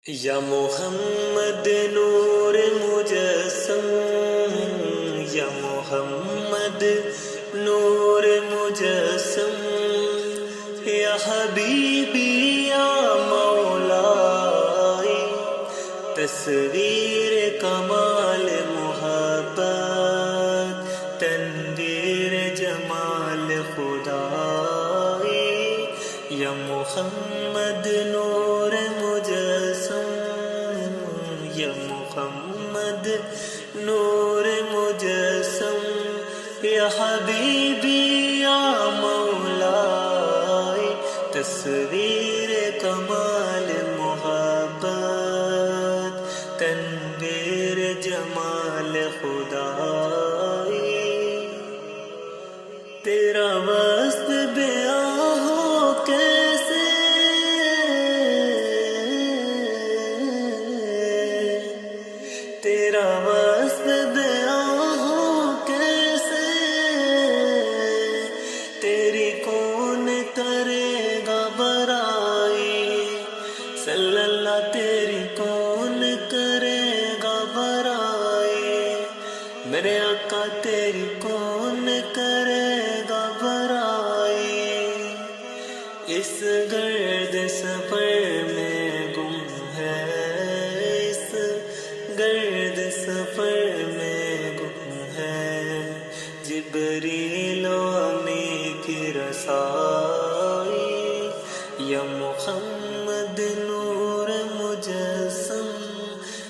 یا محمد نور مجسم، یا محمد نور مجسم، یا حبیبی یا مولائی، تصویر کمال محبت، تنویر جمال خدائی، یا محمد نور مجسم، یا محمد نور مجسم، یا حبیبی یا مولائی، تصویر کمال محبت، تنویر جمال خدائی، تیرا وصف بیاں ہو کیسے، تیرا وصف بیاں ہو کیسے، تیری کون کرے گا برائی، صلی اللہ تیری کون کرے گا برائی، میرے آقا تیری کون کرے گا برائی، اس گرد سفر میں گم ہے، اس گرد سفر میں گم ہے، جبریل و امی کی رسائی، یا محمد نور مجسم،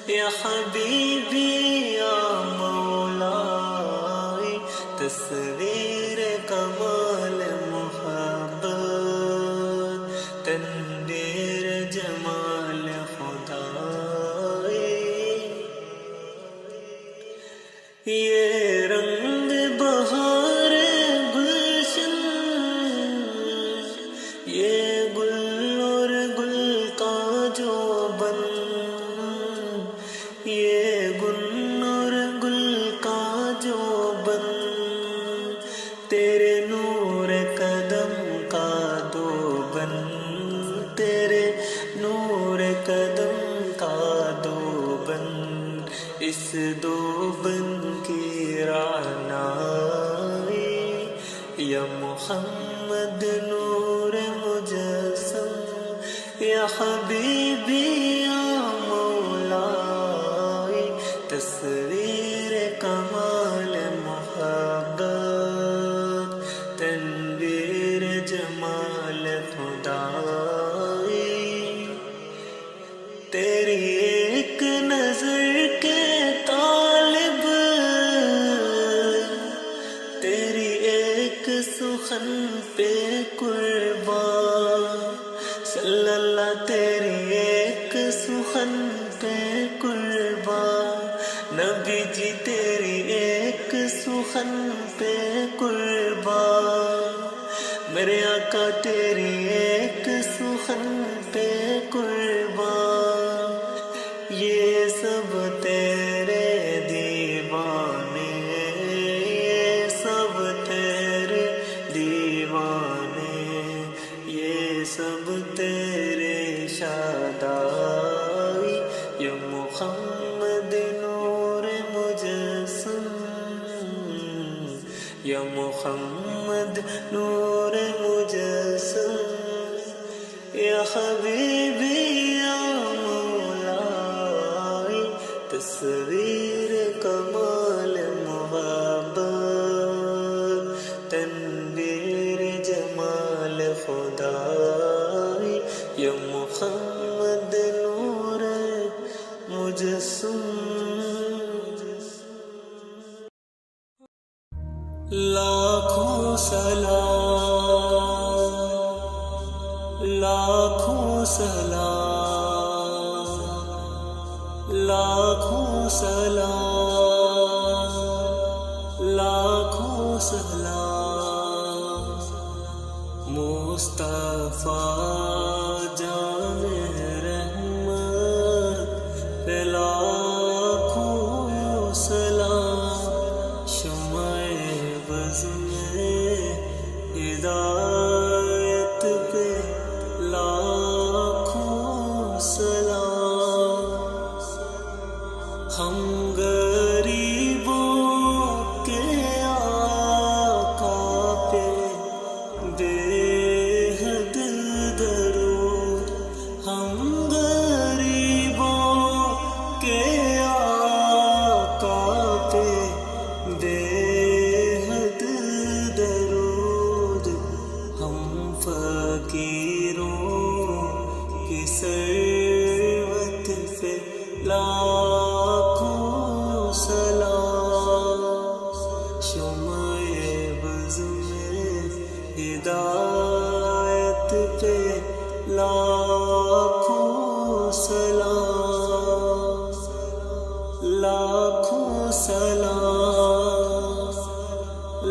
یا حبیبی یا مولائی، تصویر کمال محبت، تنویر جمال خدائی، یہ رنگ بہار گلشن، یہ گل اور گل کا جو بن، یہ گل اور گل کا جو بن، تیرے نور قدم کا دو بن، تیرے نور قدم کا دو بن، اس دو بن کی رعنائی، یا محمد نور مجسم، یا حبیبی یا مولائی، تصویر کمال محبت، تنویر جمال خدائی، تیری ایک نظر کے طالب، تیری ایک سخن پہ قربان، صلی اللہ تیری ایک سخن پہ قربان، نبی جی تیری ایک سخن پہ قربان، میرے آقا تیری ایک سخن پہ قربان، یہ سب تیرے دیوانے، یہ سب تیرے دیوانے، یہ سب تیرے شادائی، یا محمد نور مجسم، یا محمد نور مجسم، یا حبیبی یا مولائی، تصویر کمال محبت، تنویر جمال خدائی، یا محمد نور مجسم، لاکھوں سلام، لاکھوں سلام، لاکھوں سلام، لاکھوں سلام، مصطفیٰ جان رحمت پہ لاکھوں سلام، شمع بز میں ہدایت پہ لاکھوں سلام، غریبوں کے آقا پہ بے حد درود، ہم فقیروں کی ثروت پہ لاکھوں سلام، شمع بز میں ہدایت پہ لاکھوں سلام، لاکھوں سلام،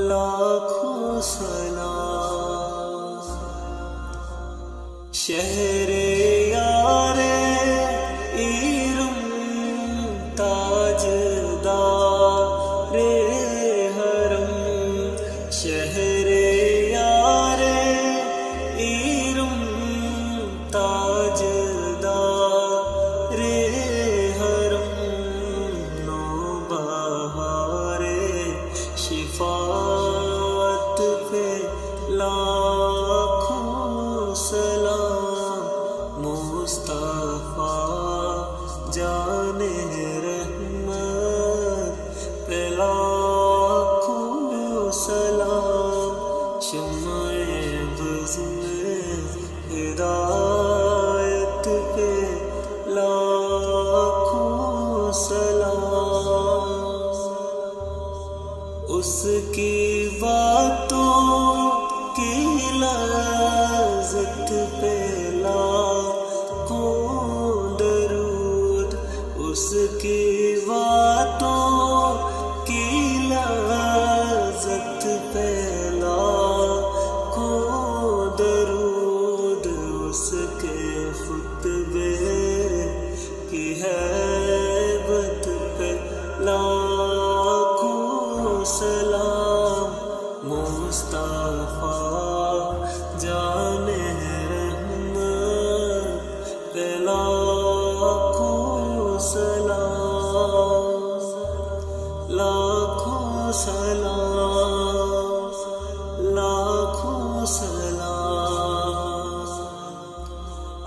لاکھوں سلام۔ شہر یار ایرم تاجدار حرم، شہر یار ایرم تاجدار حرم، نوبہار شفاعت پہ لاکھوں سلام، مصطفیٰ جان رحمت پہ لاکھوں سلام، شمع بز میں ہدایت پہ لاکھوں سلام، اس کی باتوں کی لذت پہ لاکھوں درود، اس کی باتوں کی لذت پہ لاکھوں درود، اس کے خطبے کی ہیبت پہ لاکھوں سلام، مصطفیٰ جان رحمت پہ لاکھوں سلام، لاکھوں سلام، لاکھوں سلام۔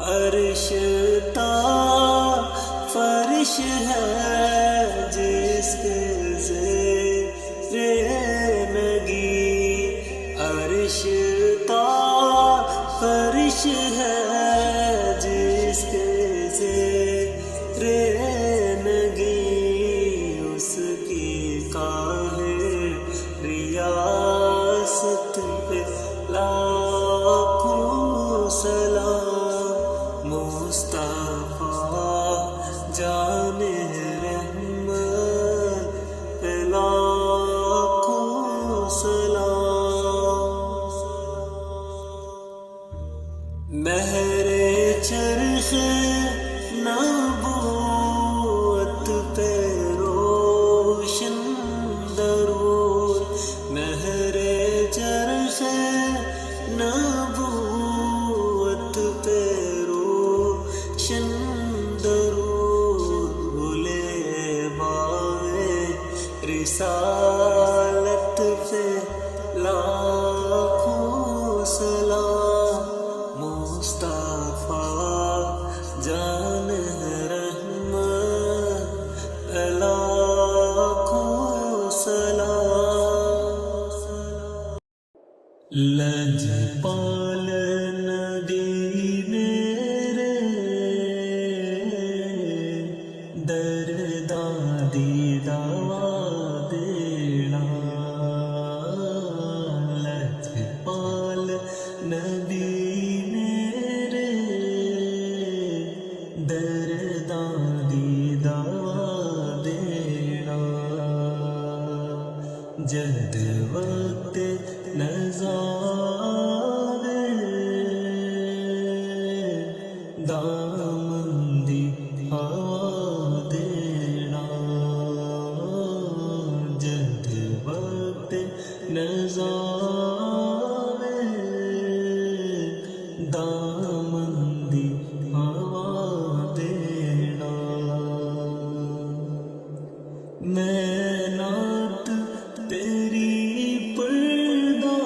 عرش تا فرش ہے جس کے زیر نگی، عرش تا فرش ہے جس کے زیر نگی، اس کی کاہے ریاست پہ لاکھوں سلام، مصطفیٰ جان رحمت پہ لاکھوں سلام۔ مہر چرخ نبوت پہ روشن درود، مہر چرخ نبوت پہ روشن درود، بھولے بائے رسالت پہ لاکھوں سلام، مصطفیٰ جان رحمت پہ لاکھوں سلام۔ لجپال نبی میرے درداں دی دوا دینا، لجپال نبی میرے درداں دی دوا دینا، جد وقت نظارے دامن دی ہوا دینا، جد وقت نظارے دامن دی ہوا دینا، میں نعت تیری پڑھدا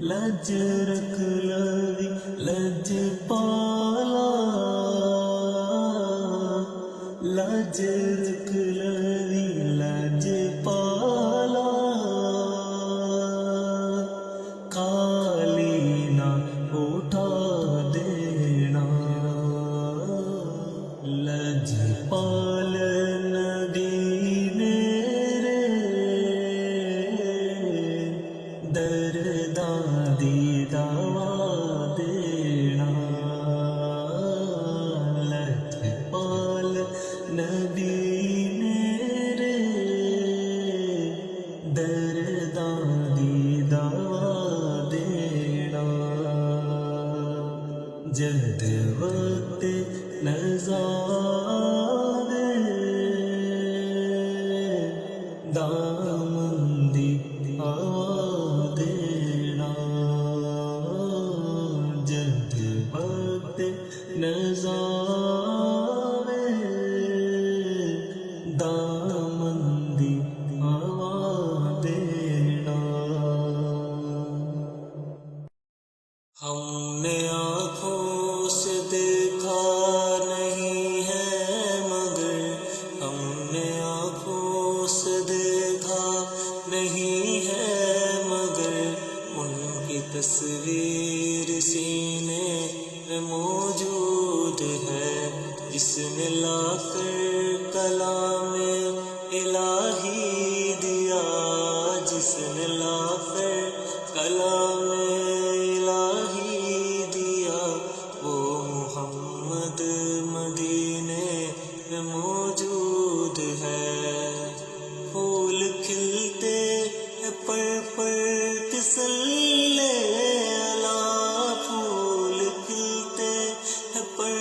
لج رکھ لوی لج پالا لج رکھ لوی لج پالا کالی نہ اٹھا دینا لج پال نبی میرے درداں دی دوا دینا لج پال نبی میرے درداں دی دوا دینا جد وقت نزار دامن دی ہوا دینا جد وقت نزار دامن دی ہوا دینا ہم نے آنکھوں سے دیکھا نہیں ہے مگر ہم نے آنکھوں سے دیکھا نہیں ہے مگر ان کی تصویر سینے میں موجود ہے جس نے لا کر کلام الہی دیا جس نے لا کر کلام الہی دیا وہ محمد مدینے میں موجود ہے پھول کھلتے ہیں پر تسلے اللہ پھول کھلتے ہیں پر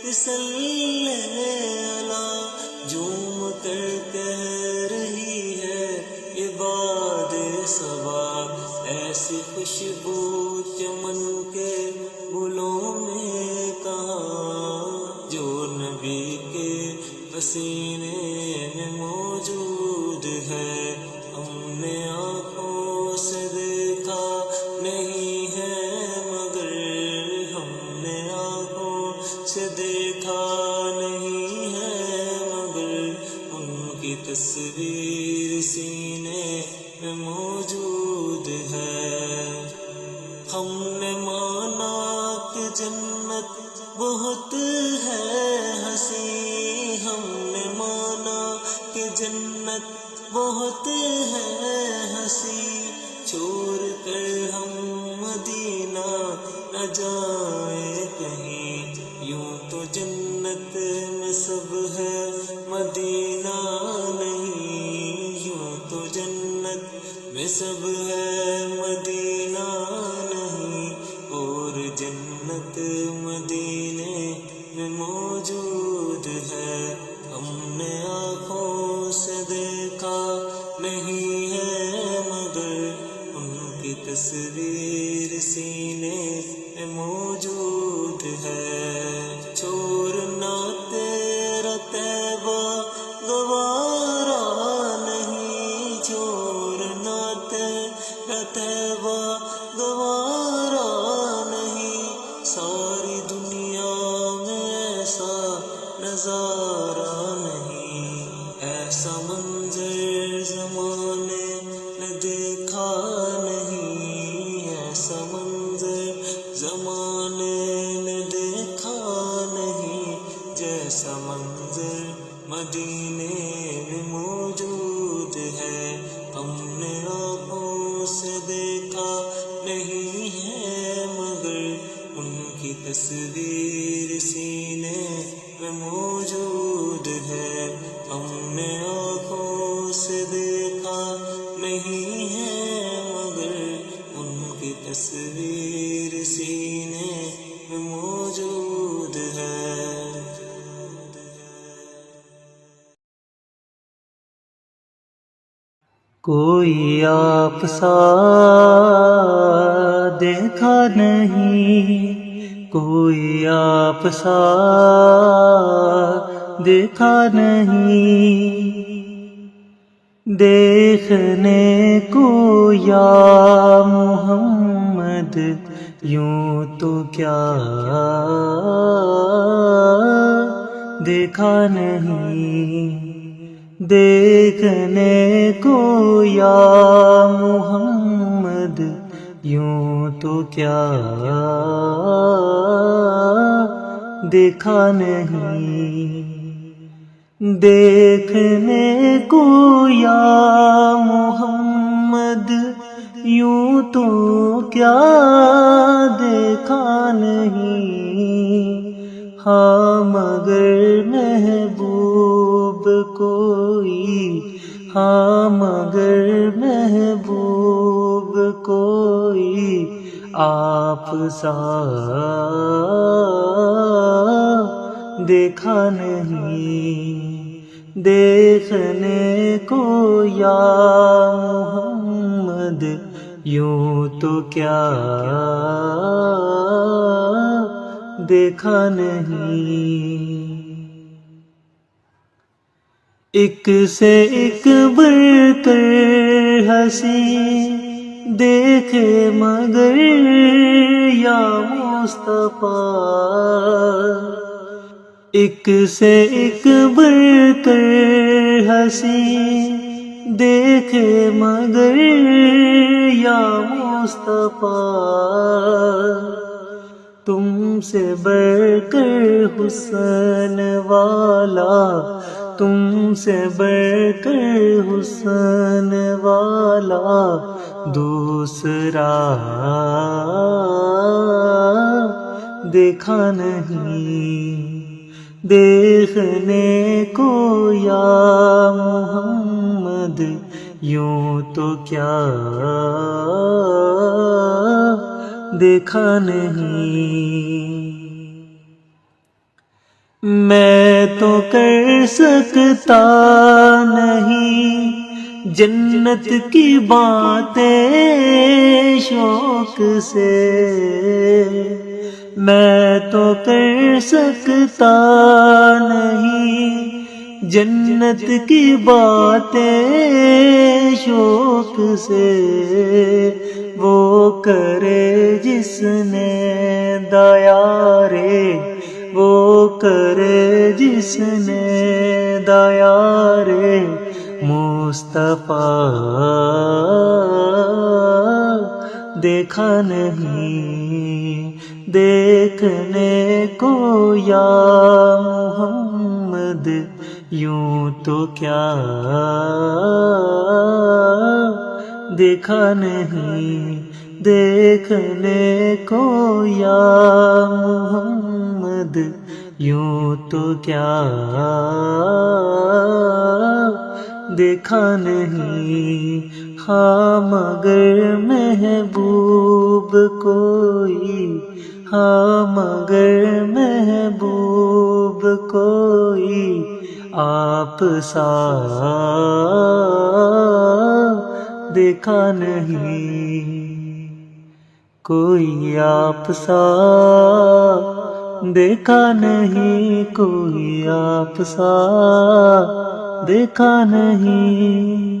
تسلے اللہ جھوم کر کہہ رہی ہے عباد صبا ایسی خوشبو چمن کے گلوں میں کہاں جو نبی کے پسینے میں موجود ہے ہم نے آنکھوں سے دیکھا نہیں ہے مگر ہم نے آنکھوں سے دیکھا نہیں ہے مگر ان کی تصویر سینے میں موجود ہے ہم نے مانا کہ جنت بہت ہے ہنسی ہم نے مانا کہ جنت بہت ہے ہنسی چھوڑ کر ہم مدینہ نہ جائیں کہیں یوں تو جنت میں سب ہے مدینہ نہیں یوں تو جنت میں سب ہے مدینہ نہیں اور جنت مدینے میں موجود ہے ہم نے آنکھوں سے دیکھا نہیں ہے مگر ان کی تصویر سینے میں موجود ہے چھوڑنا تیرا طیبہ گوارا نہیں چھوڑنا تیرا طیبہ گوارا نہیں ساری دنیا میں ایسا نظارہ نہیں ایسا منظر زمانے نے دیکھا نہیں ایسا منظر زمانے نے دیکھا نہیں جیسا منظر مدینے میں موجود ہے ہم نے آنکھوں سے دیکھا نہیں ہے مگر ان کی تصویر سینے میں موجود ہے ہم نے آنکھوں سے دیکھا نہیں ہے مگر ان کی تصویر سینے میں موجود ہے کوئی آپ سا دیکھا نہیں کوئی آپ سا دیکھا نہیں دیکھنے کو یا محمد محمد یوں تو کیا دیکھا نہیں دیکھنے کو یا محمد یوں تو کیا دیکھا نہیں دیکھنے کو یا محمد یوں تو کیا دیکھا نہیں ہاں مگر محبوب کوئی ہاں مگر محبوب کوئی آپ سا دیکھا نہیں دیکھنے کو یا محمد یوں تو کیا دیکھا نہیں ایک سے ایک بڑھ کر ہنسی دیکھے مگر یا مصطفیٰ ایک سے ایک بڑھ کر ہنسی دیکھے مگر یا مصطفیٰ تم سے بڑھ کر حسن والا تم سے بڑھ کر حسن والا دوسرا دیکھا نہیں دیکھنے کو یا محمد یوں تو کیا دیکھا نہیں میں تو کر سکتا نہیں جنت کی باتیں شوق سے میں تو کر سکتا نہیں جنت کی باتیں شوق سے وہ کرے جس نے دیا رے وہ کرے جس نے دیا رے مصطفیٰ دیکھا نہیں دیکھنے کو یا محمد یوں تو کیا دیکھا نہیں دیکھنے کو یا محمد یوں تو کیا دیکھا نہیں ہاں مگر محبوب کوئی ہاں مگر محبوب کوئی آپ سا دیکھا نہیں کوئی آپ سا دیکھا نہیں کوئی آپ سا دیکھا نہیں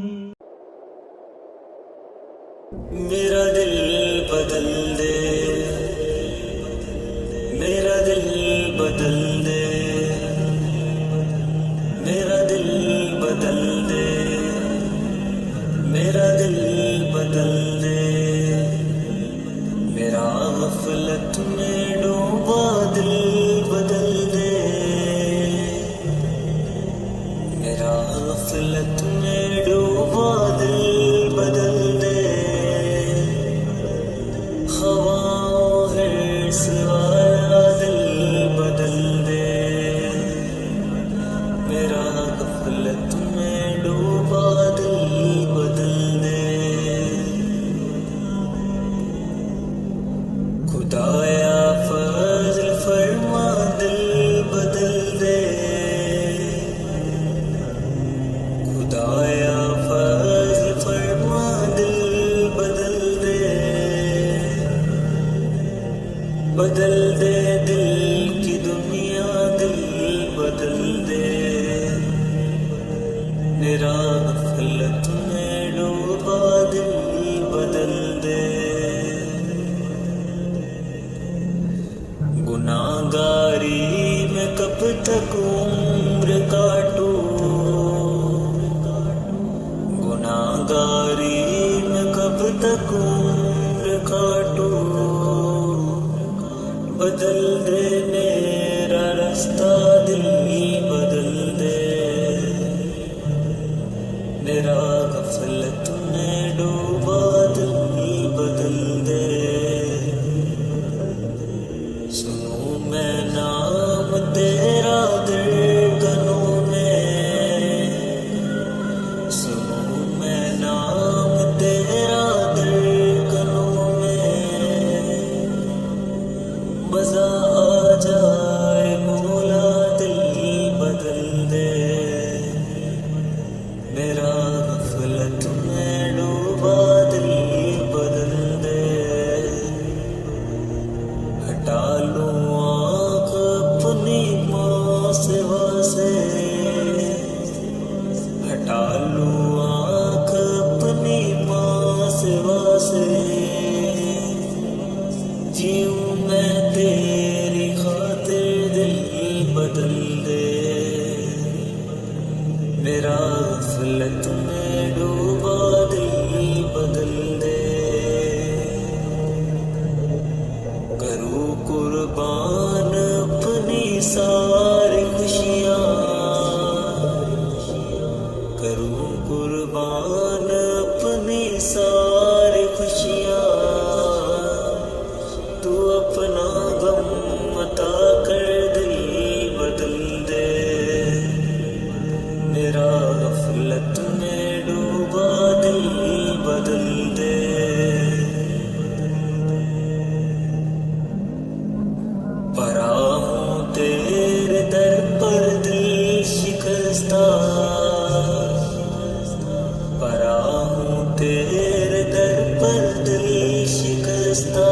میرا دل بدل دے میرا دل بدل دے میرا دل بدل دے میرا دل بدل دے میرا غفلت میں ڈوبا دل بدل دے میرا غفلت میں ڈوبا دل بدل دے خواہ حرص والا دل بدل دے میرا غفلت میں ڈوبا دل بدل دے خدایا فضل فرما دل بدل دے خدایا فضل فرما دل بدل دے بدل دے دل کی دنیا دل بدل دے میرا غفلت میں ڈوبا دل بدل دے تک عمر کاٹوں، گناہگاری میں کب تک عمر کاٹوں، بدل دے میرا راستہ دل بدل دے، میرا غفلت میں ڈوبا دل بدل دے، سنوں میں نام تیرا دھڑکنوں میں، سنوں میں نام تیرا دھڑکنوں میں، مزہ آ جائے مولا دل بدل دے، میرا غفلت میں ڈوبا دل بدل دے، ہٹا لوں آنکھ اپنی ماں سے، ہٹا لوں آنکھ اپنی ماں سے، جیوں میں تیری خاطر دل بدل دے، میرا غفلت میں ڈوبا دل بدل دے، کروں قربان اپنی ساری خوشیاں، کروں قربان اپنی ساری خوشیاں، تو اپنا غم عطا کر دل بدل دے، میرا غفلت میں ڈوبا دل بدل دے، پرا ہوں تیرے در پر دل شکستہ، پرا ہوں تیرے در پر دل شکستہ،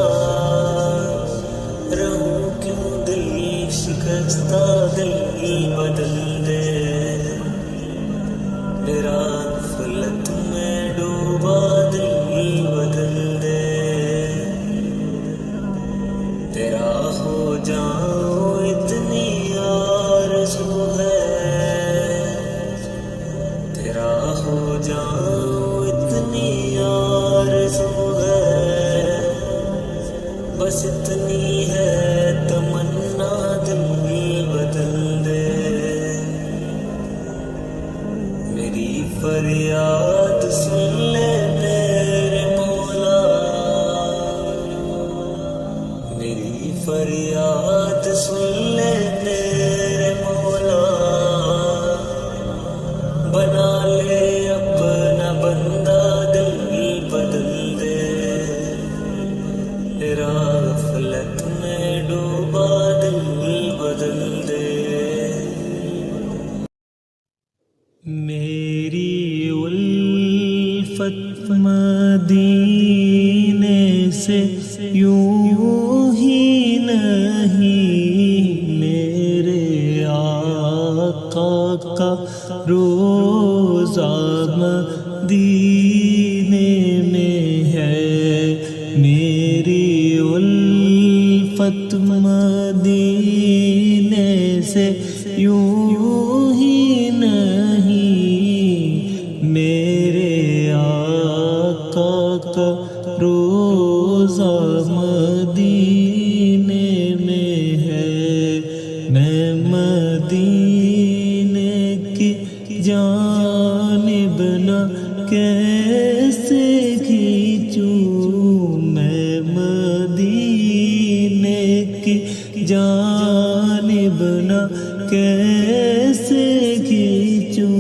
رہوں کیوں دل شکستہ دل بدل دے، میرا غفلت میں ڈوبا دل بدل دے، تیرا ہو جاؤں اتنی آرزو ہے، تیرا ہو جاؤں اتنی آرزو ہے، بس اتنی ہے تمنا دل بدل دے، میری فریاد سن لے میرے مولا، میری فریاد سن لے میرے مولا، بنا لے اپنا بندہ دل بدل دے، میرا غفلت میں ڈوبا دل بدل دے، میری الفت مدینے سے یوں ہی نہیں، میرے آقا کا روزہ مدینے میں ہے، میری الفت مدینے سے یوں ہی نہیں، میرے آقا کا روزہ مدینے میں ہے، میں مدینے کی جانب نہ کیسے کھینچوں، میں مدینے کی جانب نہ کیسے کھینچوں،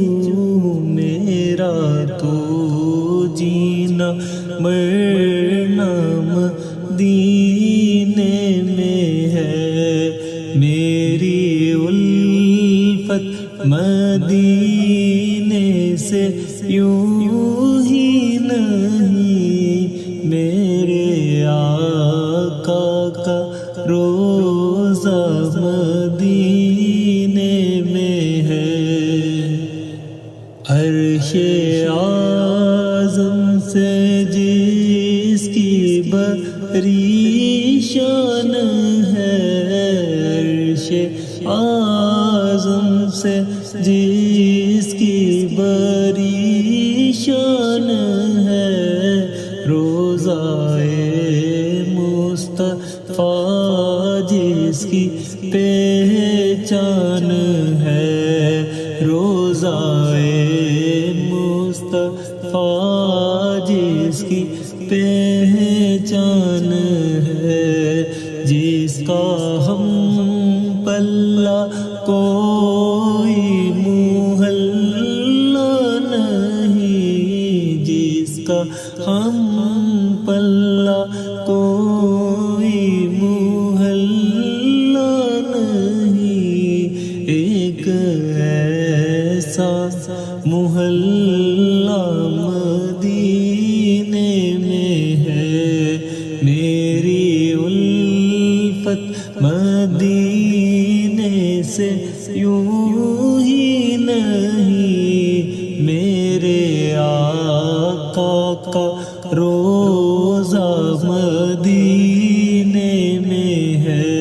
میرا تو جینا مرنا مدینے میں ہے، میری الفت مدینے سے یوں ہی نہیں، میرے آقا کا روزہ مدینے میں ہے، عرش اعظم سے جس کی بری شان ہے، عرش اعظم سے جس کی بڑی شان ہے، روضائے مصطفیٰ جس کی پہچان ہے، روضائے مصطفیٰ جس کی پہچان ہے، جس کا ہم پلہ کوئی محلہ نہیں، جس کا ہم پلہ کوئی محلہ نہیں، ایک ایسا محلہ مدینے میں ہے، میری الفت مدینے سے یوں ہی نہیں، میرے آقا کا روضہ مدینے میں ہے،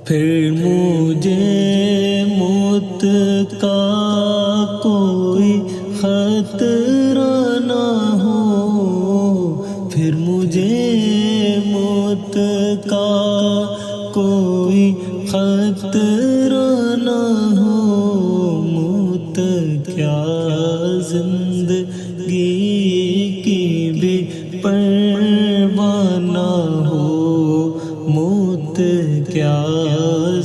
پھر مجھے موت کا کوئی خطرہ نہ ہو، پھر مجھے موت کا کوئی خطرہ نہ ہو، موت کیا زندگی کی بھی پرواہ نہ ہو، موت کیا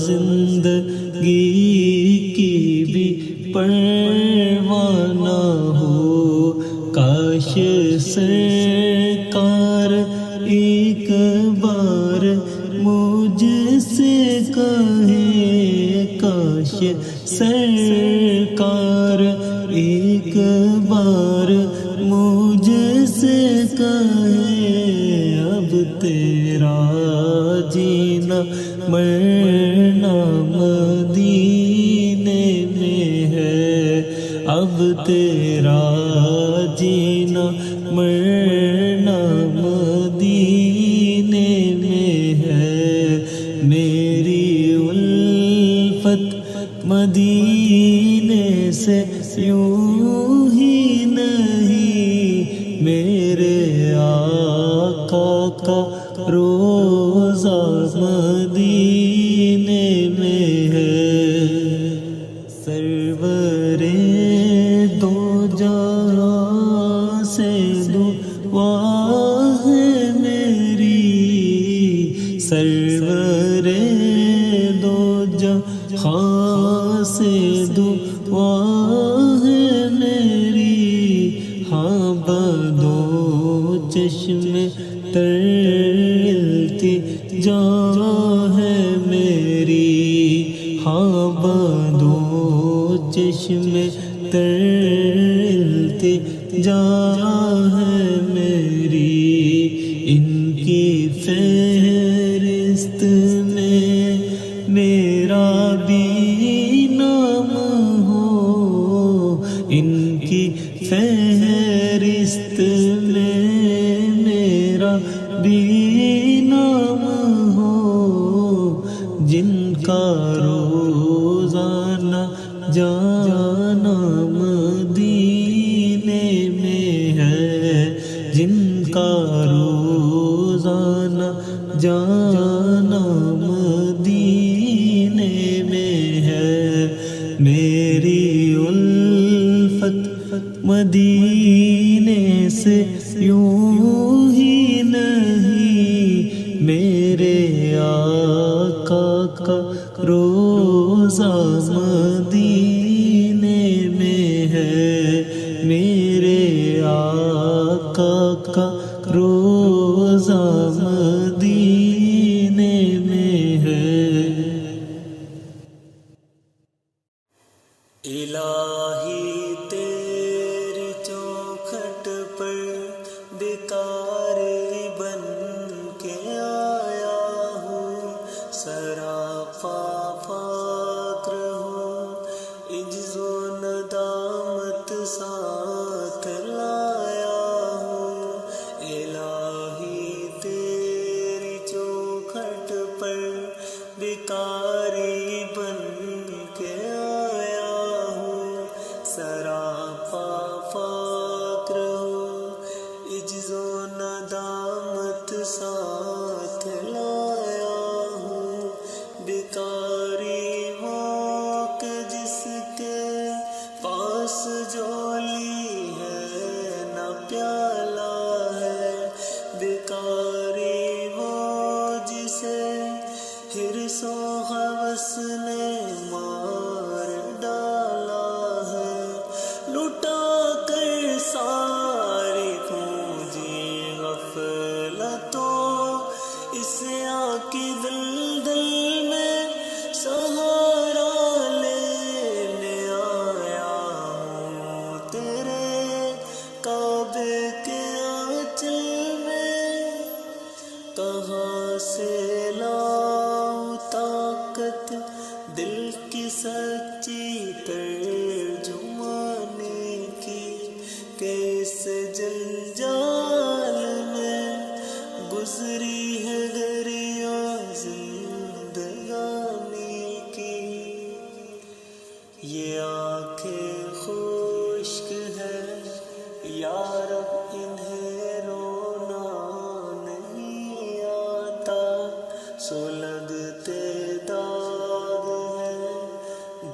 زندگی کی بھی پرواہ نہ ہو، کاش سرکار ایک بار مجھ سے کہے، کاش سرکار ایک بار مجھ سے کہے، اب تیرا جینا مرنا مدینے میں ہے، اب تیرا جینا مرنا مدینے میں ہے، میری الفت مدینے سے یوں ہی نہیں، میرے آقا کا روضہ مدینے میں ہے، سرور دو جہاں سے دعا ہے میری، سرور دو جہاں سے دعا ہے میری، ہاں بدو چشم تر التجا ہے میری، ہاں بدو چشم تر التجا ہے میری، ان کی فہرست میں میرا بھی نام ہو، ان کی فہرست میں میرا بھی نام ہو، جن کا روزانہ جانا مدینے میں ہے، جن کا روزانہ جانا مدینے میں ہے، میری الفت مدینے سے یوں ہی نہیں، میرے آقا کا روضہ مدینے میں ہے، میرے آقا کا روضہ مدینے میں ہے، الہی تیری چوکھٹ پر بیکار بن کے آیا ہوں، سراپا فقر ہوں، عجز و ندامت ساتھ لایا ہوں، الہی تیری مت ساتھ لایا ہوں، بیکاری وہ کہ جس کے پاس جولی ہے نہ پیالہ ہے، بیکاری وہ جسے حرص و ہوس نے مار ڈالا ہے، لٹا کر ساری پونجی غفلتوں اسے آ کی دل میں سہارا لینے آیا ہوں، تیرے کعبے کے آنچل میں کہاں سے لاؤں طاقت دل کی سچی ترجمانی کی، کہ اس جنجال میں گزری ہے دریا زندگانی کی، یہ آنکھیں خشک ہے یا رب انہیں رونا نہیں آتا، سلگتے داغ ہے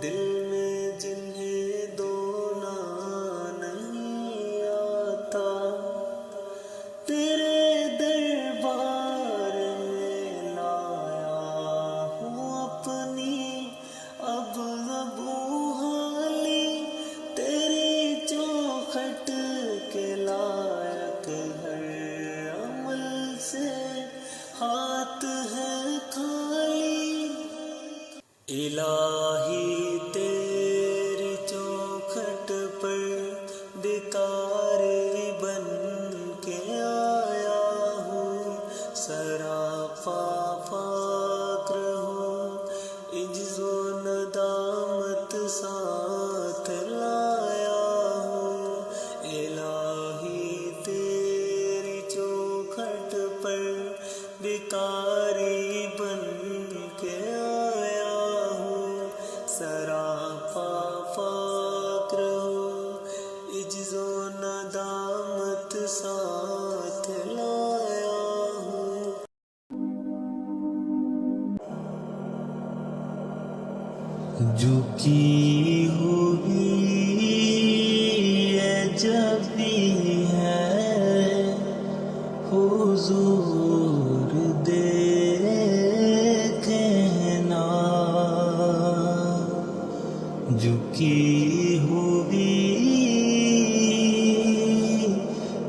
دل میں جنہیں دھونا نہیں آتا، تیرے دربار میں لایا ہوں اپنی اب ابو حالی، تیری چوکھٹ کے لائق ہر عمل سے ہاتھ ہے خالی، الہی تیری چوکھٹ پر بیکاری بن کے آیا ہوں، سراپا فقر ہوں، عجز و ندامت ساتھ لایا ہوں، الہی تیری چوکھٹ پر بیکاری بن کے آیا ہوں، سراپا فقر ہوں، عجز و ندامت ساتھ لایا ہوں، جھکی ہوئی یہ جب بھی ہے حضور دیکھنا، جھکی ہوئی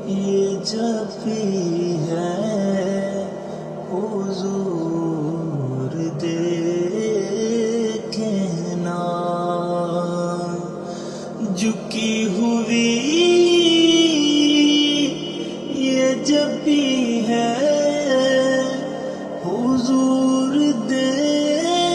یہ جب بھی ہے حضور دیکھنا، جھکی ہوئی یہ جب بھی ہے حضور دیکھنا،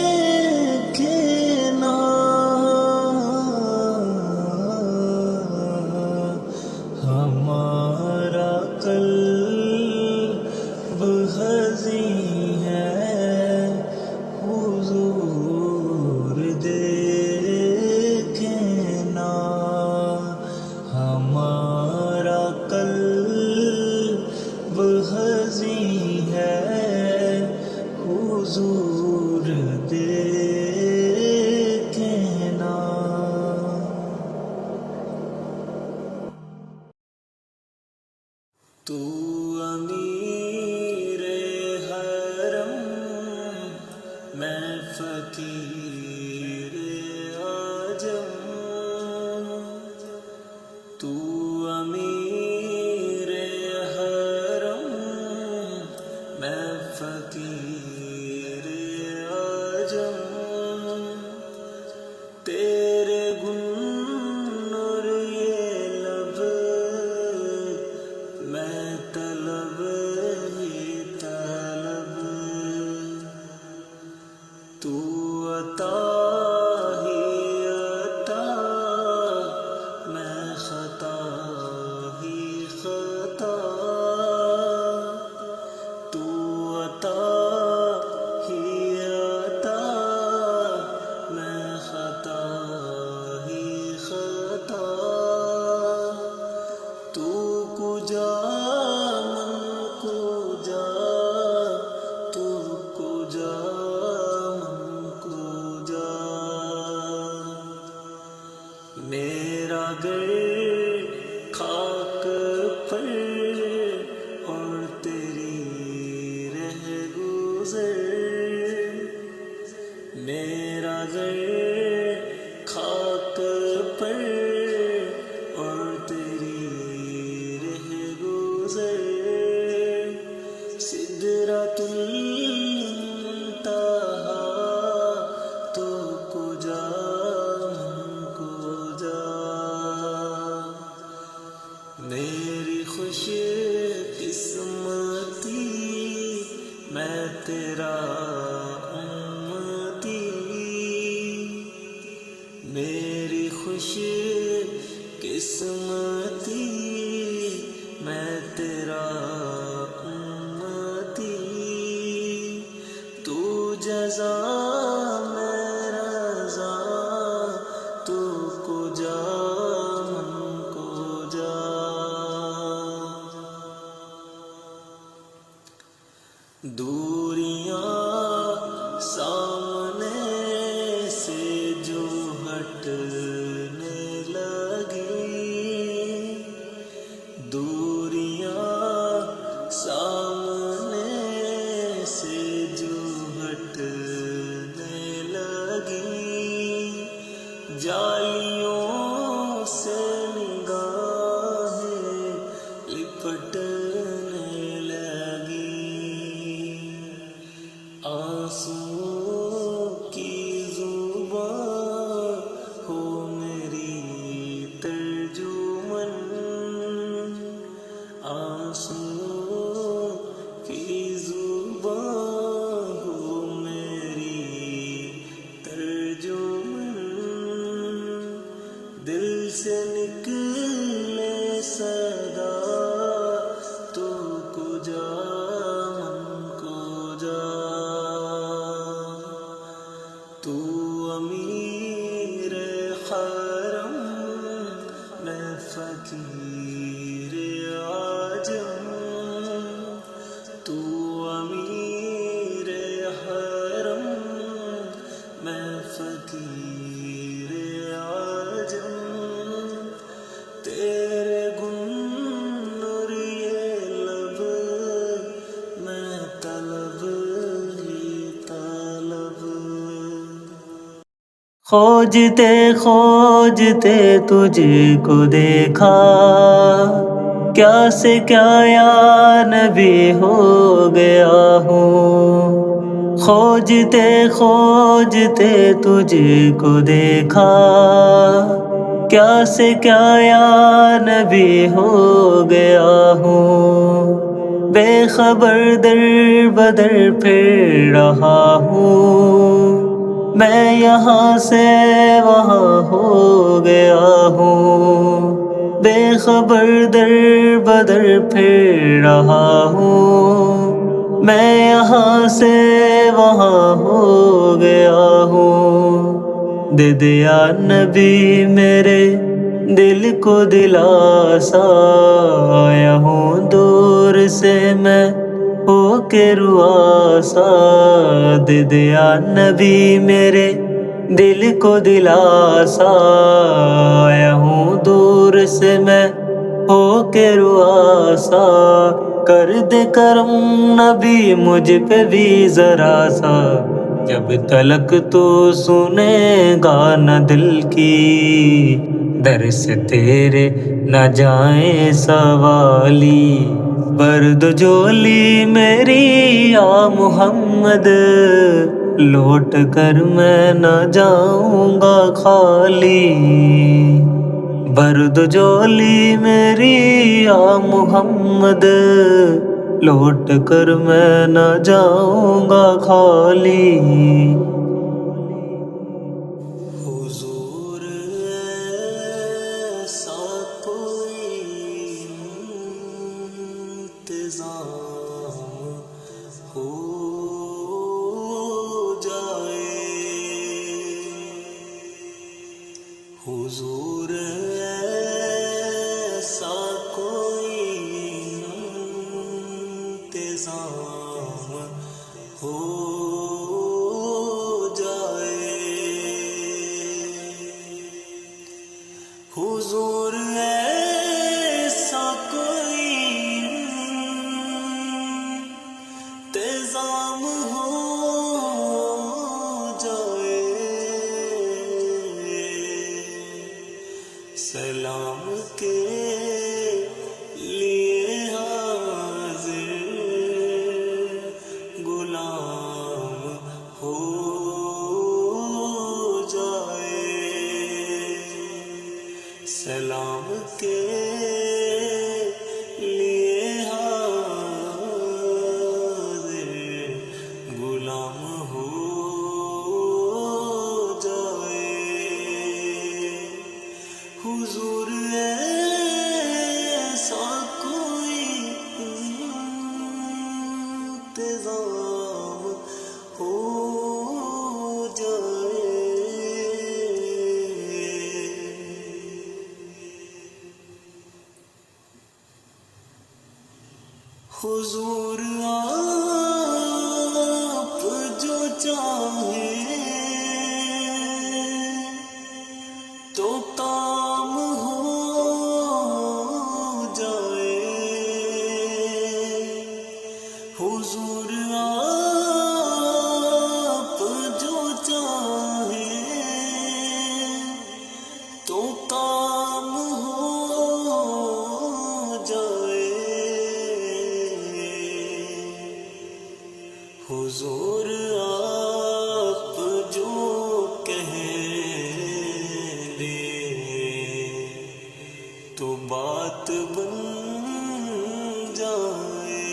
ہمارا قلب حزین ہے حضور دیکھنا، ہمارا قلب حزین ہے حضور دیکھنا، تو امیر حرم میں فقیر عجم، تو امیر حرم میں فقیر عجم، تیرے گن اور یہ لب میں طلب ہی طلب، تو عطا ہی عطا میں خطا ہی خطا، تو عطا گزر میرا گھر خاک پر اور تیری رہ گزر سدرۃ المنتہا تو کجا کجا میری خوش قسمتی میں تیرا امتی میری خوش قسمتی میں تیرا امتی تو جزا میں رضا تو کجا من کجا دوریاں سامنے سے جو ہٹنے لگی دوریاں سامنے سے جو ہٹنے لگی جالیوں سے نگاہیں لپٹنے لگی آنسوں کی زبان ہو میری ترجمن آنسوں کی زبان ہو میری ترجمن دل سے نکلے صدا تو کجا من کجا تو امیر حرم میں فقیر عجم تو امیر حرم میں فقیر عجم تیرے گنر یہ لب میں طلب ہی طلب خوجتے خوجتے تجھ کو دیکھا کیا سے کیا یا نبی ہو گیا ہوں خوجتے خوجتے تجھ کو دیکھا کیا سے کیا یا نبی ہو گیا ہوں بے خبر در بدر پھر رہا ہوں میں یہاں سے وہاں ہو گیا ہوں بے خبر در بدر پھر رہا ہوں میں یہاں سے وہاں ہو گیا ہوں دے دیا نبی میرے دل کو دلاسا آیا ہوں دور سے میں ہو کے رواسا دے دیا نبی میرے دل کو دلاسا آیا ہوں دور سے میں ہو کے رواسا کر دے کرم نبی مجھ پہ بھی ذرا سا جب تلک تو سنے گا نہ دل کی در سے تیرے نہ جائیں سوالی برد جولی میری یا محمد لوٹ کر میں نہ جاؤں گا خالی برد جولی میری یا محمد لوٹ کر میں نہ جاؤں گا خالی حضور ایسا کوئی انتظام ہو جائے حضور ایسا کوئی انتظام ہو جائے حضور ایسا کوئی انتظام التزام ہو جائے، سلام کے لیے حاضر غلام ہو جائے، سلام کے لیے حاضر غلام ہو جائے، حضور ایسا کوئی انتظام ہو جائے، حضور آپ جو چاہیں تو کام ہو جائے، حضور آپ جو چاہیں تو کام ہو جائے، حضور آپ جو کہیں دے تو بات بن جائے،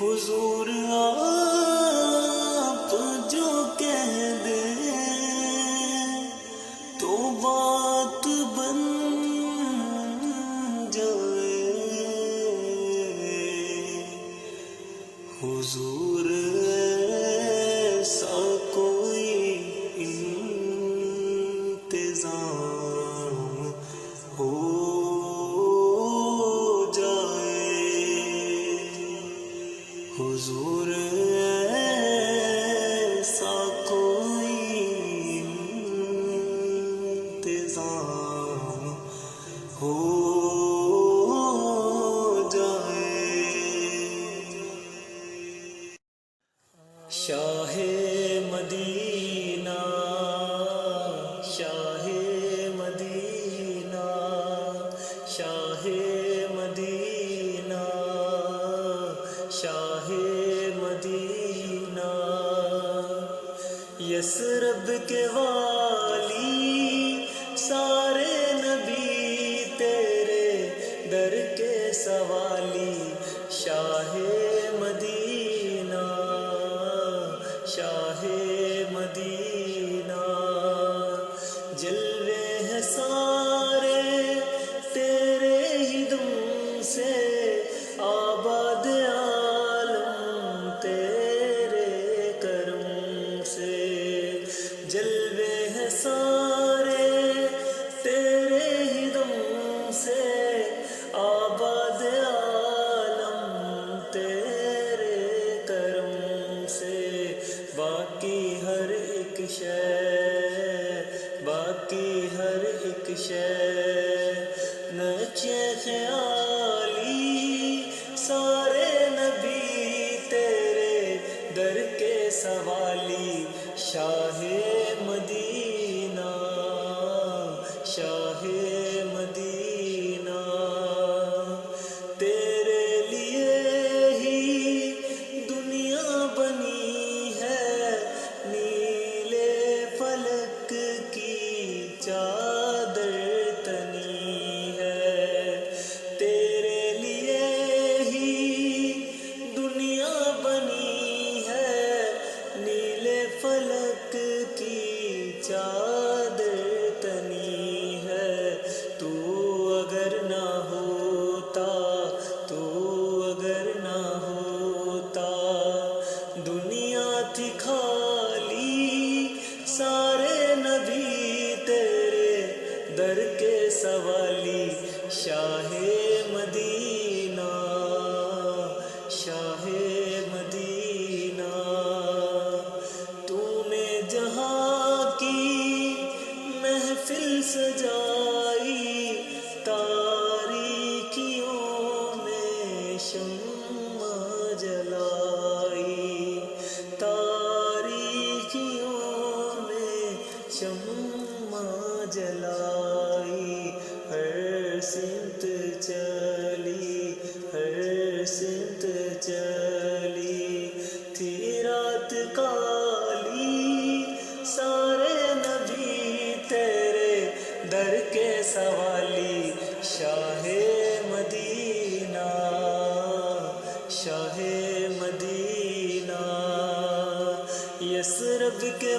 حضور آپ جو کہہ دے تو بات بن جائے، حضور ایسا کوئی انتظام ہو جائے، حضور ایسا کوئی انتظام ہو جائے، شاہ مدینہ، شاہ مدینہ، شاہ مدینہ، شاہ مدینہ، یثرب کے والی سارے نبی تیرے در کے سوالی، شاہ مدینہ، شاہ مدینہ، جلوے ہیں سارے تیرے ہی دم سے، آباد عالم تیرے کرم سے، جلوے ہیں سارے تیرے ہی دم سے، آباد عالم تیرے کرم سے، باقی ہر ایک شے، باقی ہر ایک شے نچے خیالی، سارے نبی تیرے در کے سوالی، شاہ مدینہ، شاہ مدینہ، تیرے لیے ہی دنیا بنی ہے، نیلے فلک کی چادر تنی ہے، تیرے لیے ہی دنیا بنی ہے، نیلے فلک کی شمع جلائی، ہر سمت چلی، ہر سمت چلی، تھی رات کالی، سارے نبی تیرے در کے سوالی، شاہ مدینہ، شاہ مدینہ، یثرب کے